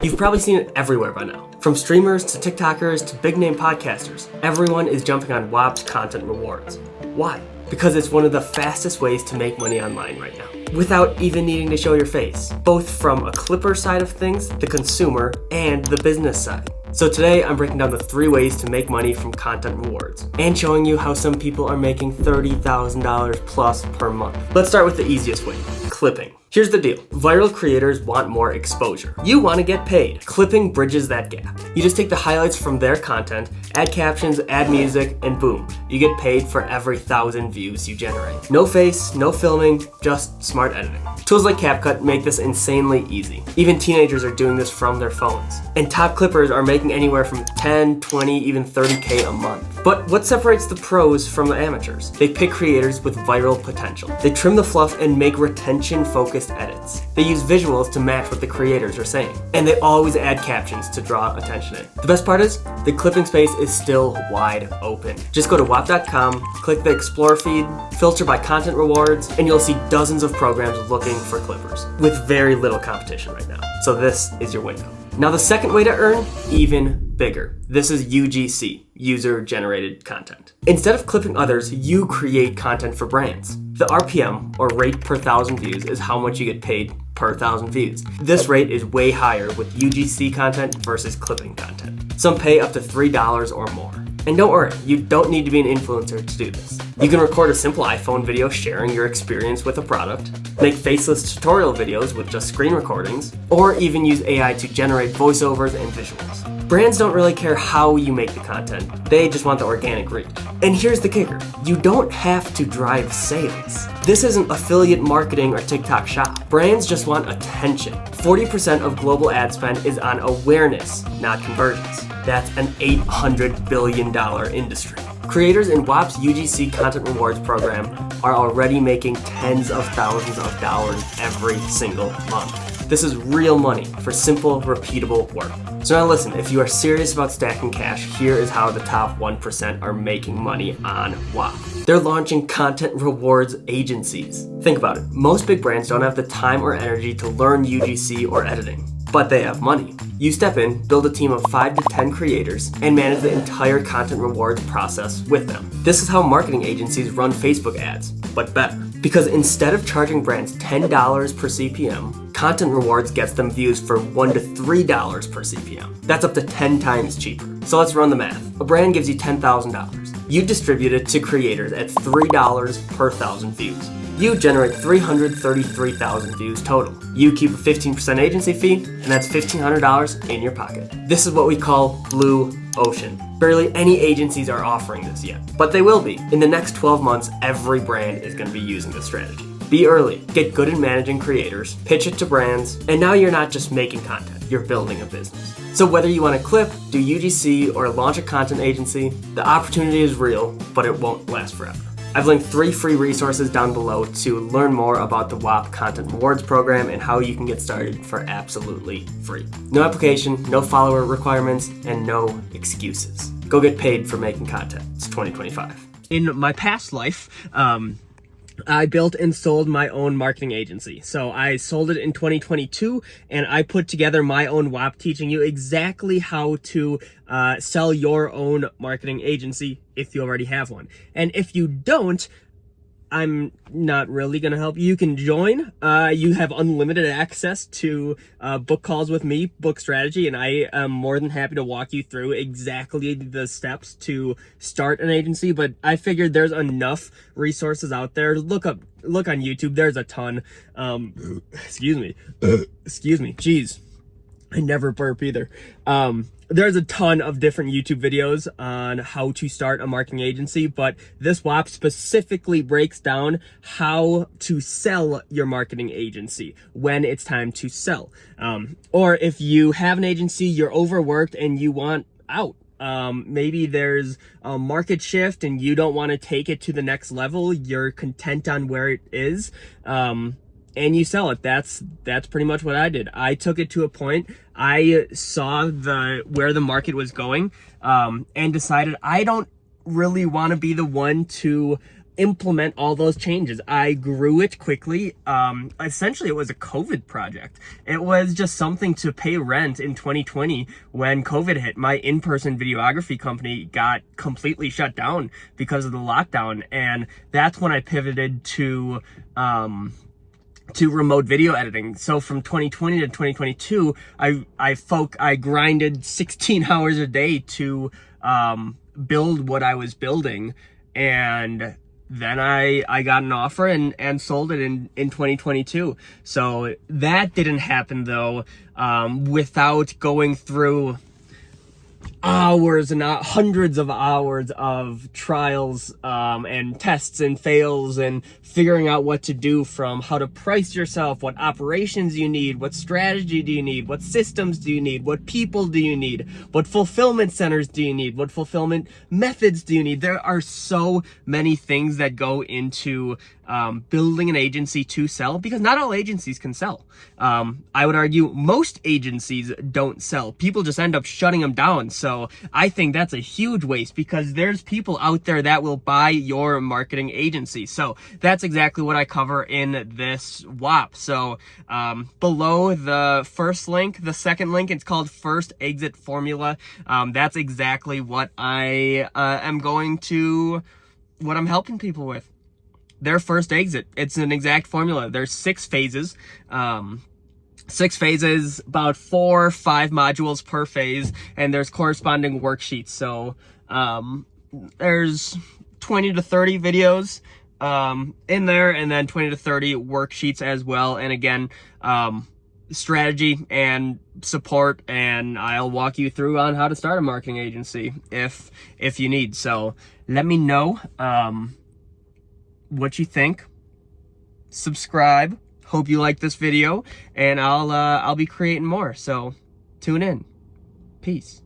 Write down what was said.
You've probably seen it everywhere by now. From streamers to TikTokers to big name podcasters, everyone is jumping on Whop's Content Rewards. Why? Because it's one of the fastest ways to make money online right now, without even needing to show your face, both from a clipper side of things, the consumer, and the business side. So today I'm breaking down the 3 ways to make money from content rewards, and showing you how some people are making $30,000 plus per month. Let's start with the easiest way, clipping. Here's the deal. Viral creators want more exposure. You want to get paid. Clipping bridges that gap. You just take the highlights from their content, add captions, add music, and boom, you get paid for every 1,000 views you generate. No face, no filming, just smart editing. Tools like CapCut make this insanely easy. Even teenagers are doing this from their phones. And top clippers are making anywhere from 10, 20, even 30K a month. But what separates the pros from the amateurs? They pick creators with viral potential. They trim the fluff and make retention-focused edits. They use visuals to match what the creators are saying. And they always add captions to draw attention in. The best part is, the clipping space is still wide open. Just go to whop.com, click the Explore feed, filter by content rewards, and you'll see dozens of programs looking for clippers, with very little competition right now. So this is your window. Now the second way to earn, even bigger. This is UGC, user-generated content. Instead of clipping others, you create content for brands. The RPM, or rate per 1,000 views, is how much you get paid per 1,000 views. This rate is way higher with UGC content versus clipping content. Some pay up to $3 or more. And don't worry, you don't need to be an influencer to do this. You can record a simple iPhone video sharing your experience with a product, make faceless tutorial videos with just screen recordings, or even use AI to generate voiceovers and visuals. Brands don't really care how you make the content, they just want the organic reach. And here's the kicker, you don't have to drive sales. This isn't affiliate marketing or TikTok shop. Brands just want attention. 40% of global ad spend is on awareness, not conversions. That's an $800 billion industry. Creators in Whop's UGC Content Rewards program are already making tens of thousands of dollars every single month. This is real money for simple, repeatable work. So now listen, if you are serious about stacking cash, here is how the top 1% are making money on Whop. They're launching content rewards agencies. Think about it. Most big brands don't have the time or energy to learn UGC or editing, but they have money. You step in, build a team of 5 to 10 creators, and manage the entire content rewards process with them. This is how marketing agencies run Facebook ads, but better. Because instead of charging brands $10 per CPM, content rewards gets them views for $1 to $3 per CPM. That's up to 10 times cheaper. So let's run the math. A brand gives you $10,000. You distribute it to creators at $3 per 1,000 views. You generate 333,000 views total. You keep a 15% agency fee, and that's $1,500 in your pocket. This is what we call blue ocean. Barely any agencies are offering this yet, but they will be. In the next 12 months, every brand is going to be using this strategy. Be early, get good at managing creators, pitch it to brands, and now you're not just making content, you're building a business. So whether you want to clip, do UGC, or launch a content agency, the opportunity is real, but it won't last forever. I've linked 3 free resources down below to learn more about the Whop Content Rewards program and how you can get started for absolutely free. No application, no follower requirements, and no excuses. Go get paid for making content. It's 2025. In my past life, I built and sold my own marketing agency. So I sold it in 2022, and I put together my own Whop, teaching you exactly how to sell your own marketing agency if you already have one. And if you don't, I'm not really going to help you. You can join. You have unlimited access to book calls with me, book strategy, and I am more than happy to walk you through exactly the steps to start an agency. But I figured there's enough resources out there. Look on YouTube. There's a ton. Excuse me. Jeez. I never burp either. There's a ton of different YouTube videos on how to start a marketing agency, but this Whop specifically breaks down how to sell your marketing agency when it's time to sell. Or if you have an agency, you're overworked and you want out. Maybe there's a market shift and you don't want to take it to the next level. You're content on where it is. And you sell it. That's pretty much what I did. I took it to a point. I saw where the market was going, and decided I don't really want to be the one to implement all those changes. I grew it quickly. Essentially, it was a COVID project. It was just something to pay rent in 2020 when COVID hit. My in-person videography company got completely shut down because of the lockdown, and that's when I pivoted to remote video editing. So from 2020 to 2022, I grinded 16 hours a day to build what I was building, and then I got an offer and sold it in 2022. So that didn't happen though without going through hours and hundreds of hours of trials and tests and fails and figuring out what to do, from how to price yourself, what operations you need, what strategy do you need, what systems do you need, what people do you need, what fulfillment centers do you need, what fulfillment methods do you need. There are so many things that go into building an agency to sell, because not all agencies can sell. I would argue most agencies don't sell. People just end up shutting them down. So I think that's a huge waste, because there's people out there that will buy your marketing agency. So that's exactly what I cover in this Whop. So below the first link, the second link, it's called First Exit Formula. That's exactly what I am what I'm helping people with. Their first exit. It's an exact formula. There's 6 phases. 6 phases, about 4 or 5 modules per phase, and there's corresponding worksheets. So there's 20 to 30 videos in there, and then 20 to 30 worksheets as well. And again, strategy and support, and I'll walk you through on how to start a marketing agency if you need. So let me know what you think. Subscribe. Hope you like this video, and I'll be creating more. So tune in. Peace.